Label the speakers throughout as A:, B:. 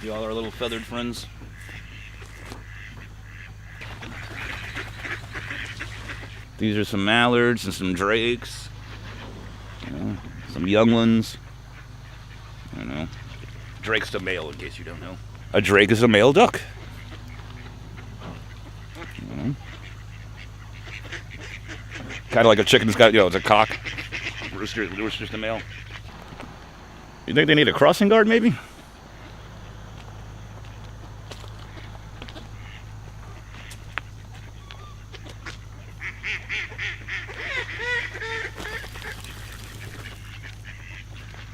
A: You all our little feathered friends. These are some mallards and some drakes. You know, some young ones. You know, drake's a male, in case you don't know. A drake is a male duck. You know? Kind of like a chicken's got, it's a cock. Rooster's just a male. You think they need a crossing guard, maybe?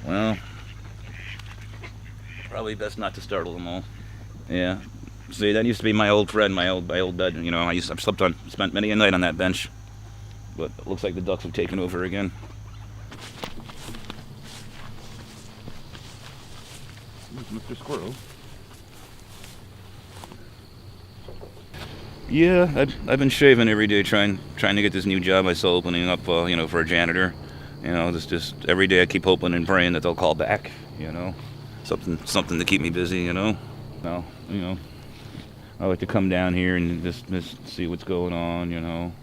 A: Well, probably best not to startle them all. Yeah. See, that used to be my old friend, my old bed. You know, I've spent many a night on that bench. But it looks like the ducks have taken over again. Mr. Squirrel. Yeah, I've been shaving every day, trying to get this new job I saw opening up, for a janitor. You know, just every day I keep hoping and praying that they'll call back. You know, something to keep me busy. You know, no, I like to come down here and just see what's going on. You know,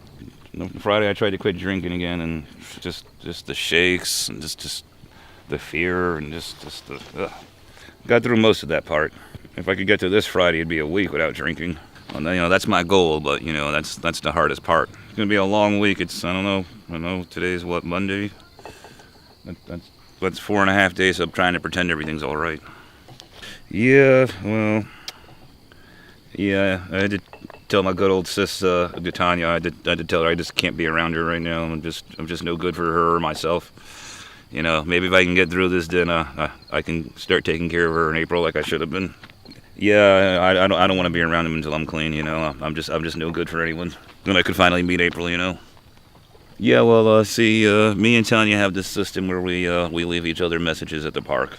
A: Friday I tried to quit drinking again, and just the shakes and just the fear and just the. Got through most of that part. If I could get to this Friday, it'd be a week without drinking. Well, that's my goal, but that's the hardest part. It's gonna be a long week. I don't know. Today's what, Monday? That's 4.5 days of trying to pretend everything's all right. Yeah, well, yeah. I had to tell my good old sis, Tanya. I had to tell her I just can't be around her right now. I'm just no good for her or myself. Maybe if I can get through this, then I can start taking care of her in April like I should have been. Yeah, I don't want to be around him until I'm clean. I'm just no good for anyone. Then I could finally meet April. Yeah, well, see, me and Tanya have this system where we leave each other messages at the park.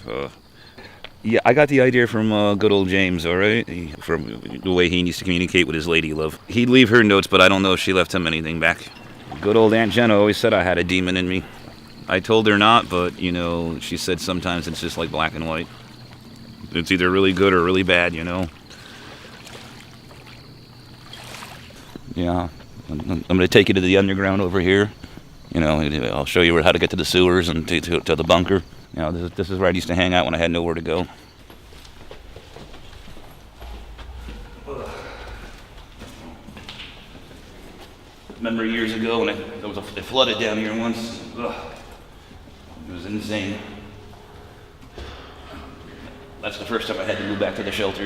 A: Yeah, I got the idea from good old James. All right, from the way he needs to communicate with his lady love. He'd leave her notes, but I don't know if she left him anything back. Good old Aunt Jenna always said I had a demon in me. I told her not, but, she said sometimes it's just like black and white. It's either really good or really bad, Yeah, I'm going to take you to the underground over here. I'll show you how to get to the sewers and to the bunker. This is where I used to hang out when I had nowhere to go. Remember years ago when it flooded down here once? Ugh. It was insane. That's the first time I had to move back to the shelter,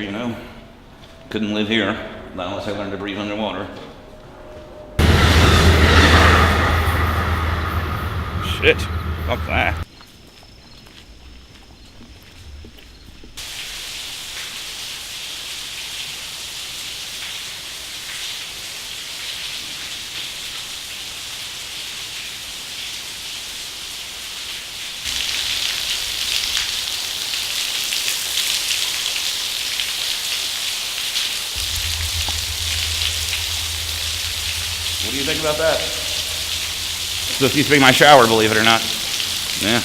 A: Couldn't live here, not unless I learned to breathe underwater. Shit, fuck that. What do you think about that? This used to be my shower, believe it or not. Yeah.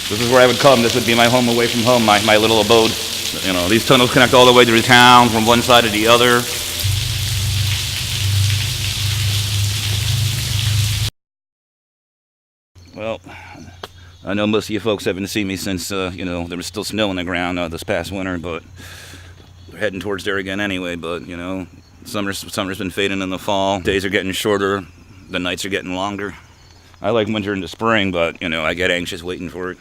A: This is where I would come. This would be my home away from home, my little abode. These tunnels connect all the way through town from one side to the other. Well, I know most of you folks haven't seen me since, there was still snow on the ground this past winter, but we're heading towards there again anyway, but, Summer's been fading in the fall. Days are getting shorter. The nights are getting longer. I like winter into spring, but, I get anxious waiting for it.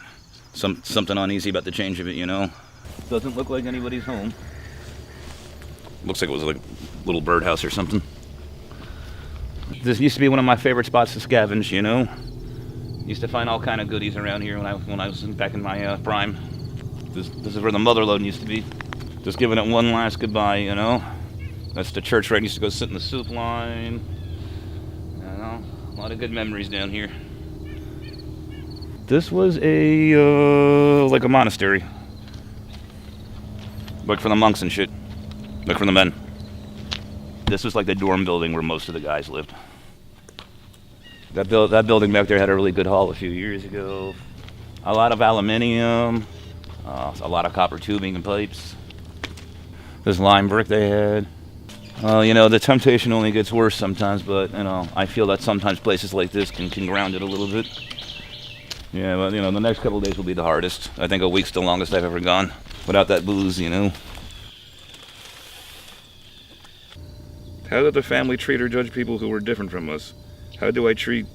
A: Something uneasy about the change of it, Doesn't look like anybody's home. Looks like it was like a little birdhouse or something. This used to be one of my favorite spots to scavenge, Used to find all kind of goodies around here when I was back in my prime. This is where the mother load used to be. Just giving it one last goodbye, That's the church where I used to go sit in the soup line. A lot of good memories down here. This was like a monastery. Like for the monks and shit. Like for the men. This was like the dorm building where most of the guys lived. That building back there had a really good haul a few years ago. A lot of aluminium. A lot of copper tubing and pipes. This lime brick they had. Well, the temptation only gets worse sometimes, but, I feel that sometimes places like this can ground it a little bit. Yeah, but, the next couple of days will be the hardest. I think a week's the longest I've ever gone without that booze, How did the family treat or judge people who were different from us? How do I treat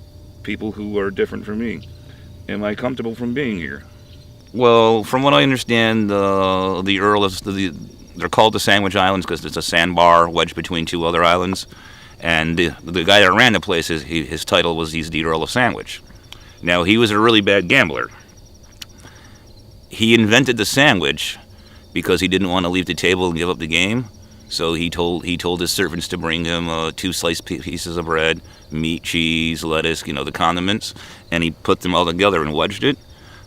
A: people who are different from me? Am I comfortable from being here? Well, from what I understand, the Earl is they're called the Sandwich Islands because it's a sandbar wedged between two other islands. And the guy that ran the place, his title was he's the Earl of Sandwich. Now, he was a really bad gambler. He invented the sandwich because he didn't want to leave the table and give up the game. So he told his servants to bring him 2 sliced pieces of bread, meat, cheese, lettuce, the condiments, and he put them all together and wedged it,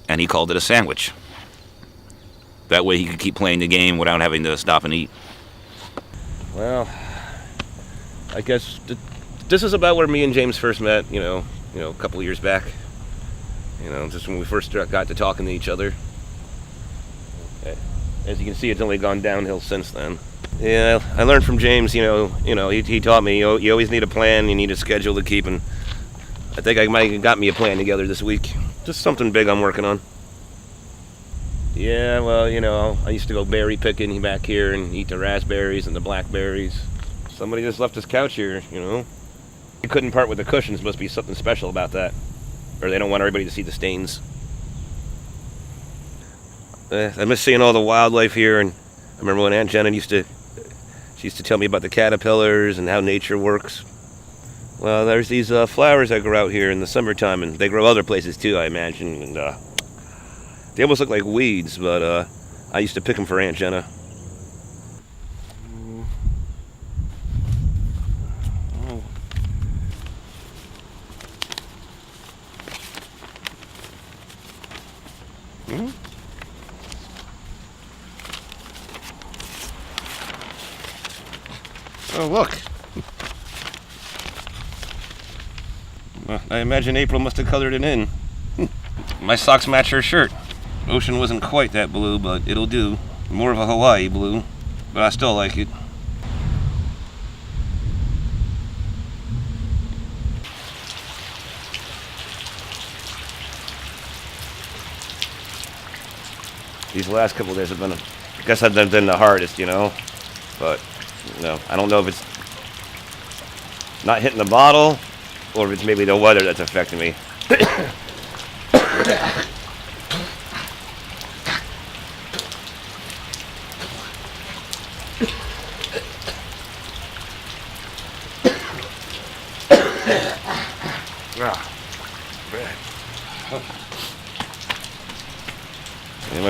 A: and he called it a sandwich. That way he could keep playing the game without having to stop and eat.
B: Well, I guess this is about where me and James first met, a couple of years back. Just when we first got to talking to each other. As you can see, it's only gone downhill since then. Yeah, I learned from James, he taught me, you always need a plan, you need a schedule to keep, and I think I might have got me a plan together this week. Just something big I'm working on. Yeah, well, I used to go berry picking back here and eat the raspberries and the blackberries. Somebody just left his couch here, He couldn't part with the cushions, must be something special about that. Or they don't want everybody to see the stains. I miss seeing all the wildlife here, and I remember when Aunt Jenna used to tell me about the caterpillars and how nature works. Well, there's these flowers that grow out here in the summertime, and they grow other places too, I imagine. And they almost look like weeds, but I used to pick them for Aunt Jenna. Oh, look. Well, I imagine April must have colored it in. My socks match her shirt. Ocean wasn't quite that blue, but it'll do. More of a Hawaii blue, but I still like it. These last couple of days have been, I guess I've been the hardest, but I don't know if it's not hitting the bottle or if it's maybe the weather that's affecting me.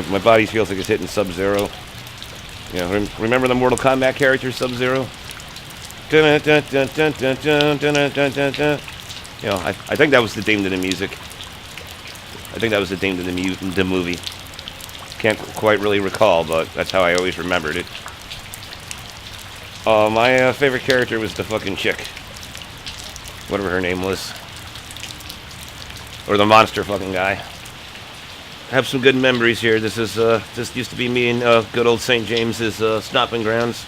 B: My body feels like it's hitting Sub-Zero. Remember the Mortal Kombat character Sub-Zero? I think that was the theme to the music. I think that was the theme to the movie. Can't quite really recall, but that's how I always remembered it. My favorite character was the fucking chick. Whatever her name was. Or the monster fucking guy. I have some good memories here. This used to be me and good old St. James's stomping grounds.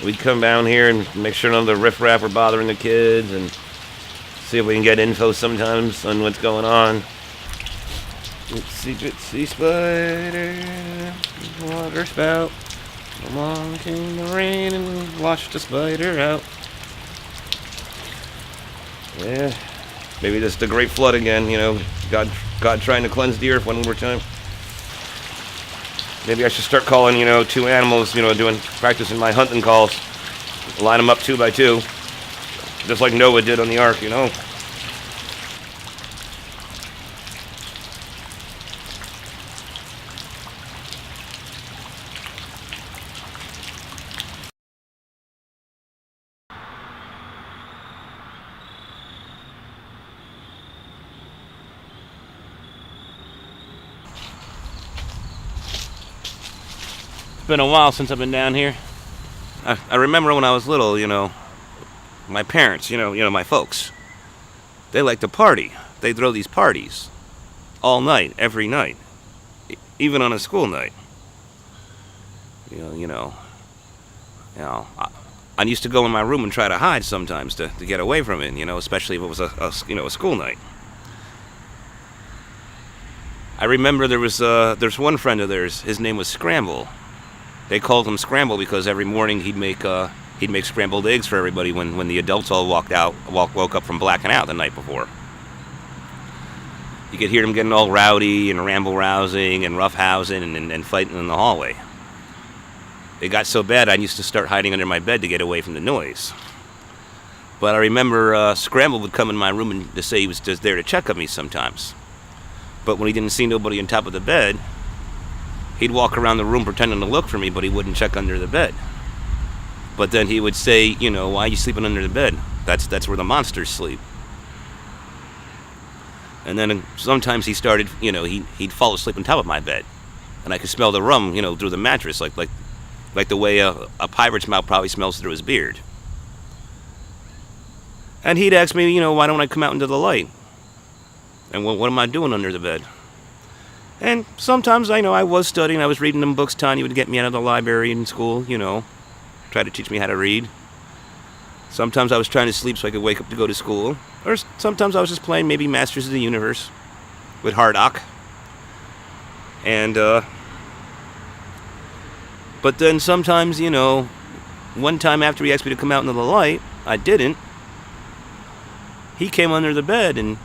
B: We'd come down here and make sure none of the riffraff were bothering the kids and see if we can get info sometimes on what's going on. Itsy spider, water spout. Along came the rain and washed the spider out. Yeah, maybe this is the Great Flood again, God trying to cleanse the earth one more time. Maybe I should start calling, 2 animals, practicing my hunting calls. Line them up 2 by 2. Just like Noah did on the ark, Been a while since I've been down here. I remember when I was little, my parents, my folks, they like to party. They throw these parties all night, every night, even on a school night. You know, I used to go in my room and try to hide sometimes to get away from it, you know, especially if it was a school night. I remember there's one friend of theirs. His name was Scramble. They called him Scramble because every morning he'd make scrambled eggs for everybody when the adults all woke up from blacking out the night before. You could hear them getting all rowdy and ramble-rousing and roughhousing and fighting in the hallway. It got so bad I used to start hiding under my bed to get away from the noise. But I remember Scramble would come in my room and to say he was just there to check on me sometimes. But when he didn't see nobody on top of the bed, he'd walk around the room pretending to look for me, but he wouldn't check under the bed. But then he would say, you know, why are you sleeping under the bed? That's where the monsters sleep. And then sometimes he started, you know, he'd fall asleep on top of my bed. And I could smell the rum, you know, through the mattress, like the way a pirate's mouth probably smells through his beard. And he'd ask me, you know, why don't I come out into the light? And what am I doing under the bed? And sometimes, I was studying, I was reading them books Tanya would get me out of the library in school, you know, try to teach me how to read. Sometimes I was trying to sleep so I could wake up to go to school. Or sometimes I was just playing maybe Masters of the Universe with Hardock. And, but then sometimes, you know, one time after he asked me to come out into the light, I didn't. He came under the bed and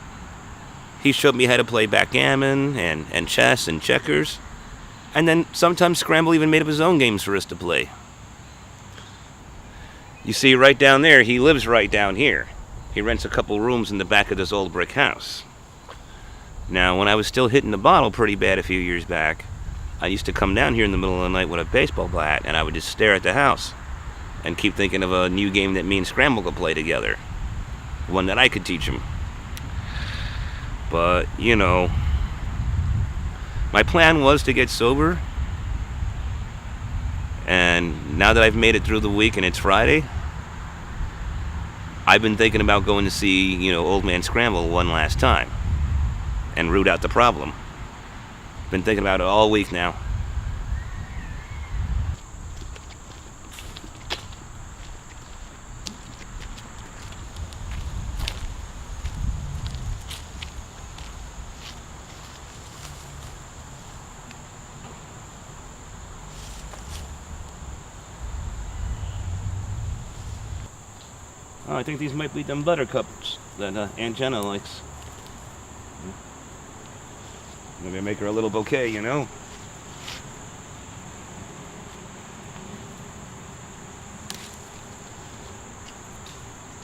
B: he showed me how to play backgammon and chess and checkers. And then sometimes Scramble even made up his own games for us to play. You see, right down there, he lives right down here. He rents a couple rooms in the back of this old brick house. Now, when I was still hitting the bottle pretty bad a few years back, I used to come down here in the middle of the night with a baseball bat, and I would just stare at the house and keep thinking of a new game that me and Scramble could play together. One that I could teach him. But, you know, my plan was to get sober. And now that I've made it through the week and it's Friday, I've been thinking about going to see, you know, Old Man Scramble one last time and root out the problem. Been thinking about it all week now. Oh, I think these might be them buttercups that Aunt Jenna likes. Maybe I make her a little bouquet, you know?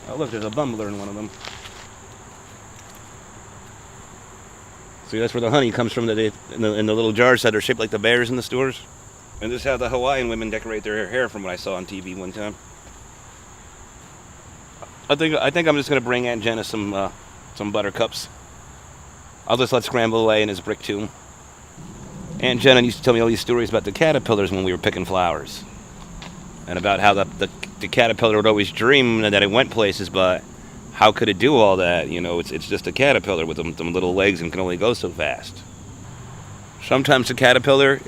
B: Oh, look, there's a bumbler in one of them. See, that's where the honey comes from in the little jars that are shaped like the bears in the stores. And this is how the Hawaiian women decorate their hair from what I saw on TV one time. I think I'm just gonna bring Aunt Jenna some buttercups. I'll just let Scramble away in his brick tomb. Aunt Jenna used to tell me all these stories about the caterpillars when we were picking flowers, and about how the caterpillar would always dream that it went places, but how could it do all that? You know, it's just a caterpillar with them little legs and can only go so fast. Sometimes the caterpillar,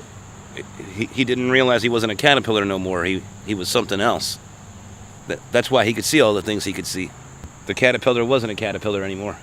B: he didn't realize he wasn't a caterpillar no more. He was something else. That's why he could see all the things he could see. The caterpillar wasn't a caterpillar anymore.